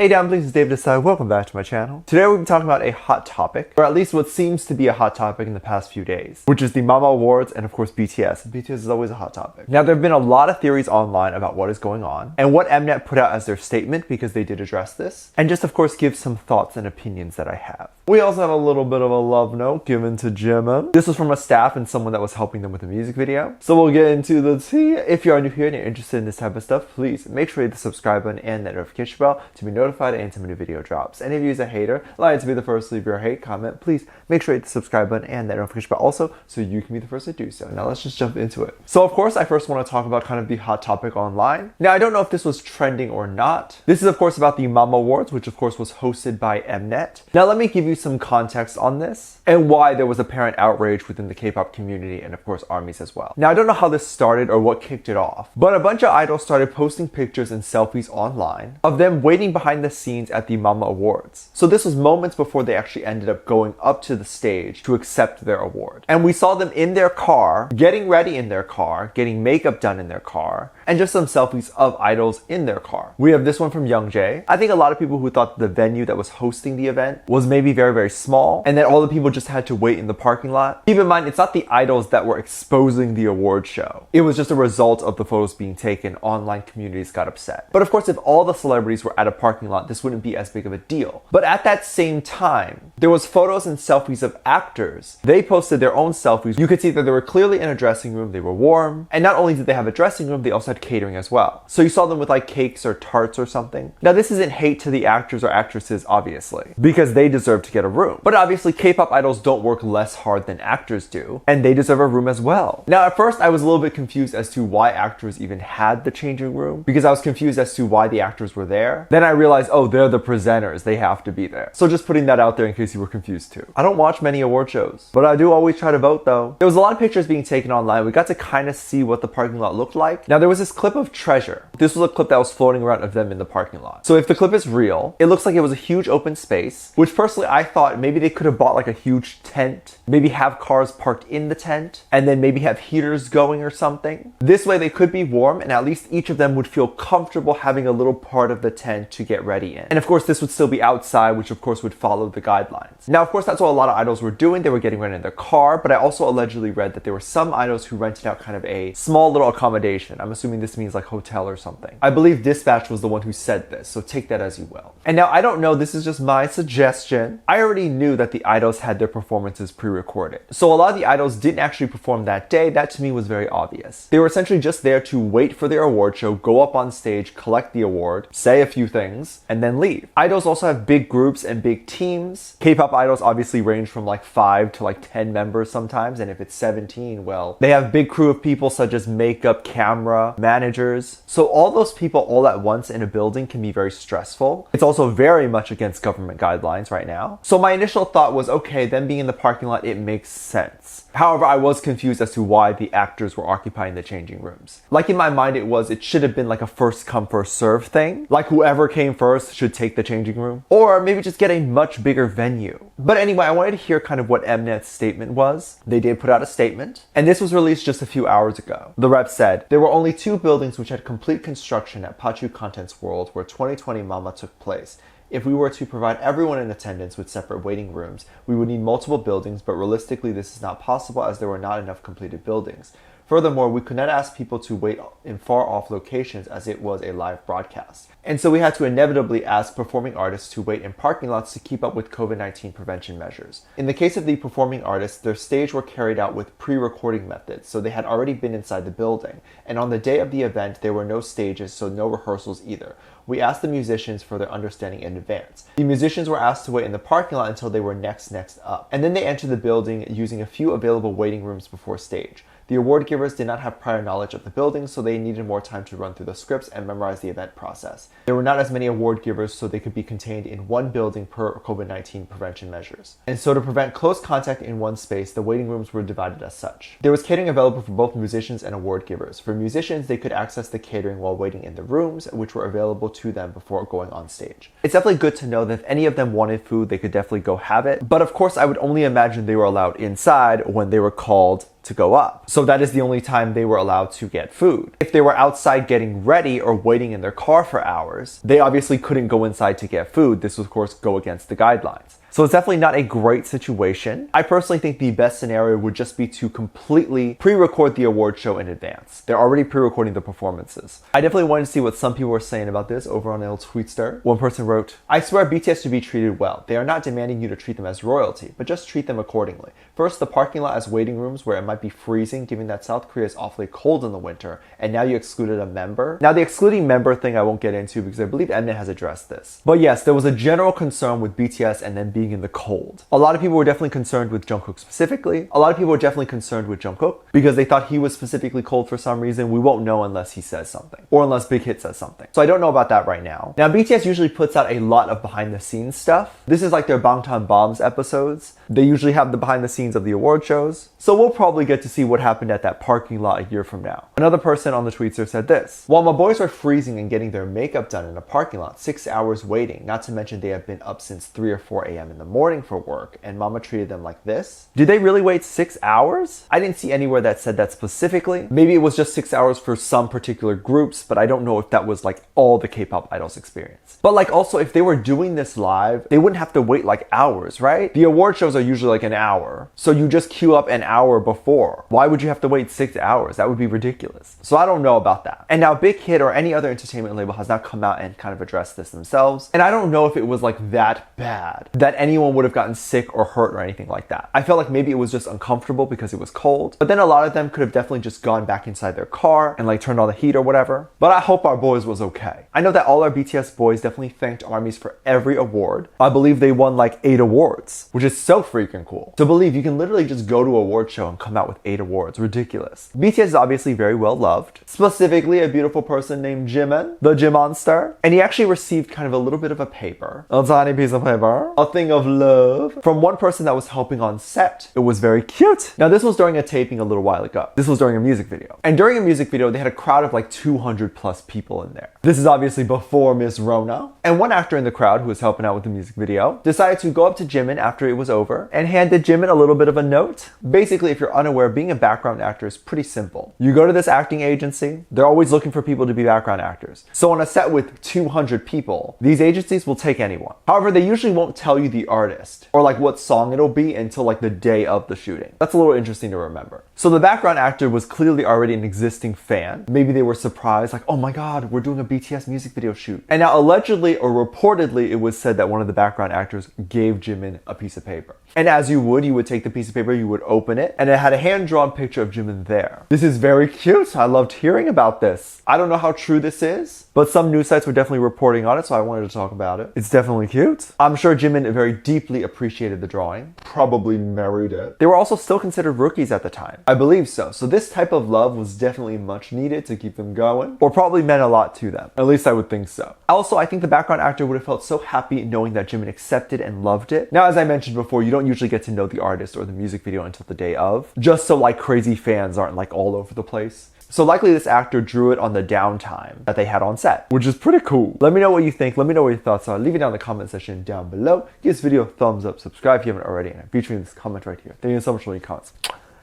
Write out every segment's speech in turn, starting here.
Hey Dumplings, it's David Desai. Welcome back to my channel. Today we'll be talking about a hot topic, or at least what seems to be a hot topic in the past few days, which is the Mama Awards and of course BTS. BTS is always a hot topic. Now there have been a lot of theories online about what is going on and what Mnet put out as their statement, because they did address this, and just of course give some thoughts and opinions that I have. We also have a little bit of a love note given to Jimin. This was from a staff and someone that was helping them with a music video. So we'll get into the tea. If you are new here and you're interested in this type of stuff, please make sure you hit the subscribe button and that notification bell to be notified anytime a new video drops. And if you use a hater, allow to be the first to leave your hate comment, please make sure you hit the subscribe button and that notification bell also so you can be the first to do so. Now let's just jump into it. So of course, I first want to talk about kind of the hot topic online. Now I don't know if this was trending or not. This is of course about the Mama Awards, which of course was hosted by Mnet. Now let me give you some context on this and why there was apparent outrage within the K-pop community and of course armies as well. Now I don't know how this started or what kicked it off, but a bunch of idols started posting pictures and selfies online of them waiting behind the scenes at the Mama Awards. So this was moments before they actually ended up going up to the stage to accept their award. And we saw them in their car, getting ready in their car, getting makeup done in their car, and just some selfies of idols in their car. We have this one from Youngjae. I think a lot of people who thought the venue that was hosting the event was maybe very, very small and that all the people just had to wait in the parking lot. Keep in mind, it's not the idols that were exposing the award show. It was just a result of the photos being taken. Online communities got upset. But of course, if all the celebrities were at a parking lot, this wouldn't be as big of a deal. But at that same time, there was photos and selfies of actors. They posted their own selfies. You could see that they were clearly in a dressing room. They were warm. And not only did they have a dressing room, they also had catering as well. So you saw them with like cakes or tarts or something. Now this isn't hate to the actors or actresses, obviously, because they deserve to get a room. But obviously K-pop idols don't work less hard than actors do, and they deserve a room as well. Now at first I was a little bit confused as to why actors even had the changing room, because I was confused as to why the actors were there. Then I realized, oh, they're the presenters, they have to be there. So just putting that out there in case you were confused too. I don't watch many award shows, but I do always try to vote though. There was a lot of pictures being taken online. We got to kind of see what the parking lot looked like. Now there was this clip of Treasure. This was a clip that was floating around of them in the parking lot. So if the clip is real, it looks like it was a huge open space, which personally I thought maybe they could have bought like a huge tent, maybe have cars parked in the tent, and then maybe have heaters going or something. This way they could be warm and at least each of them would feel comfortable having a little part of the tent to get ready in. And of course this would still be outside, which of course would follow the guidelines. Now of course that's what a lot of idols were doing. They were getting ready in their car, but I also allegedly read that there were some idols who rented out kind of a small little accommodation. I'm assuming this means like hotel or something. I believe Dispatch was the one who said this, so take that as you will. And now I don't know, this is just my suggestion. I already knew that the idols had their performances pre-recorded. So a lot of the idols didn't actually perform that day. That to me was very obvious. They were essentially just there to wait for their award show, go up on stage, collect the award, say a few things, and then leave. Idols also have big groups and big teams. K-pop idols obviously range from like 5 to like 10 members sometimes, and if it's 17, well, they have big crew of people such as makeup, camera, managers. So all those people all at once in a building can be very stressful. It's also very much against government guidelines right now. So my initial thought was, okay, them being in the parking lot, it makes sense. However, I was confused as to why the actors were occupying the changing rooms. Like in my mind, it should have been like a first come, first serve thing. Like whoever came first should take the changing room. Or maybe just get a much bigger venue. But anyway, I wanted to hear kind of what Mnet's statement was. They did put out a statement, and this was released just a few hours ago. The rep said, there were only 2 buildings which had complete construction at Pachu Contents World where 2020 Mama took place. If we were to provide everyone in attendance with separate waiting rooms, we would need multiple buildings, but realistically this is not possible as there were not enough completed buildings. Furthermore, we could not ask people to wait in far-off locations as it was a live broadcast. And so we had to inevitably ask performing artists to wait in parking lots to keep up with COVID-19 prevention measures. In the case of the performing artists, their stage were carried out with pre-recording methods, so they had already been inside the building. And on the day of the event, there were no stages, so no rehearsals either. We asked the musicians for their understanding in advance. The musicians were asked to wait in the parking lot until they were next up. And then they entered the building using a few available waiting rooms before stage. The award givers did not have prior knowledge of the building, so they needed more time to run through the scripts and memorize the event process. There were not as many award givers, so they could be contained in one building per COVID-19 prevention measures. And so to prevent close contact in one space, the waiting rooms were divided as such. There was catering available for both musicians and award givers. For musicians, they could access the catering while waiting in the rooms, which were available to them before going on stage. It's definitely good to know that if any of them wanted food, they could definitely go have it. But of course, I would only imagine they were allowed inside when they were called to go up. So that is the only time they were allowed to get food. If they were outside getting ready or waiting in their car for hours, they obviously couldn't go inside to get food. This would of course go against the guidelines. So it's definitely not a great situation. I personally think the best scenario would just be to completely pre-record the award show in advance. They're already pre-recording the performances. I definitely wanted to see what some people were saying about this over on Il Tweetster. One person wrote, "I swear BTS should be treated well. They are not demanding you to treat them as royalty, but just treat them accordingly. First, the parking lot as waiting rooms where it might be freezing given that South Korea is awfully cold in the winter, and now you excluded a member." Now the excluding member thing I won't get into because I believe Mnet has addressed this. But yes, there was a general concern with BTS and then being in the cold. A lot of people were definitely concerned with Jungkook specifically. A lot of people were definitely concerned with Jungkook because they thought he was specifically cold for some reason. We won't know unless he says something or unless Big Hit says something. So I don't know about that right now. Now BTS usually puts out a lot of behind the scenes stuff. This is like their Bangtan Bombs episodes. They usually have the behind the scenes of the award shows. So we'll probably get to see what happened at that parking lot a year from now. Another person on the tweetster said this: "While my boys are freezing and getting their makeup done in a parking lot, 6 hours waiting, not to mention they have been up since 3 or 4 a.m. in the morning for work, and mama treated them like this." Did they really wait 6 hours? I didn't see anywhere that said that specifically. Maybe it was just 6 hours for some particular groups, but I don't know if that was like all the K-pop idols experience. But like also if they were doing this live, they wouldn't have to wait like hours, right? The award shows are usually like an hour. So you just queue up an hour before. Why would you have to wait 6 hours? That would be ridiculous. So I don't know about that. And now Big Hit or any other entertainment label has now come out and kind of addressed this themselves. And I don't know if it was like that bad that anyone would have gotten sick or hurt or anything like that. I felt like maybe it was just uncomfortable because it was cold. But then a lot of them could have definitely just gone back inside their car and like turned on the heat or whatever. But I hope our boys was okay. I know that all our BTS boys definitely thanked ARMYs for every award. I believe they won like 8 awards, which is so freaking cool. To believe you can literally just go to an award show and come out with 8 awards. Ridiculous. BTS is obviously very well loved. Specifically a beautiful person named Jimin, the Jimonster. And he actually received kind of a little bit of a paper. A tiny piece of paper. A thing of love. From one person that was helping on set. It was very cute. Now this was during a taping a little while ago. This was during a music video. And during a music video, they had a crowd of like 200 plus people in there. This is obviously before Miss Rona. And one actor in the crowd who was helping out with the music video decided to go up to Jimin after it was over and handed Jimin a little bit of a note. Basically, if you're unaware, being a background actor is pretty simple. You go to this acting agency, they're always looking for people to be background actors. So on a set with 200 people, these agencies will take anyone. However, they usually won't tell you the artist or like what song it'll be until like the day of the shooting. That's a little interesting to remember. So the background actor was clearly already an existing fan. Maybe they were surprised, like, oh my God, we're doing a BTS music video shoot. And now allegedly or reportedly, it was said that one of the background actors gave Jimin a piece of paper. And as you would take the piece of paper, you would open it, and it had a hand-drawn picture of Jimin there. This is very cute. I loved hearing about this. I don't know how true this is, but some news sites were definitely reporting on it, so I wanted to talk about it. It's definitely cute. I'm sure Jimin very deeply appreciated the drawing. Probably married it. They were also still considered rookies at the time. I believe so. So this type of love was definitely much needed to keep them going, or probably meant a lot to them. At least I would think so. Also, I think the background actor would have felt so happy knowing that Jimin accepted and loved it. Now, as I mentioned before, you don't usually get to know the artist or the music video until the day of, just so like crazy fans aren't like all over the place. So likely this actor drew it on the downtime that they had on set, which is pretty cool. Let me know what you think. Let me know what your thoughts are. Leave it down in the comment section down below. Give this video a thumbs up, subscribe if you haven't already, and I'm featuring this comment right here. Thank you so much for your comments.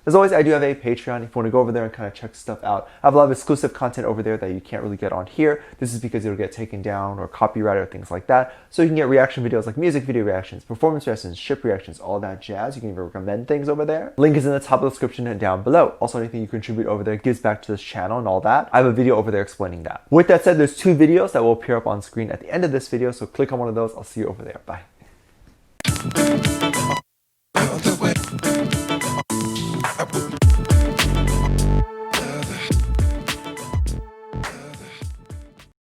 As always, I do have a Patreon if you want to go over there and kind of check stuff out. I have a lot of exclusive content over there that you can't really get on here. This is because it'll get taken down or copyrighted or things like that. So you can get reaction videos like music video reactions, performance reactions, ship reactions, all that jazz. You can even recommend things over there. Link is in the top of the description and down below. Also, anything you contribute over there gives back to this channel and all that. I have a video over there explaining that. With that said, there's 2 videos that will appear up on screen at the end of this video. So click on one of those. I'll see you over there. Bye.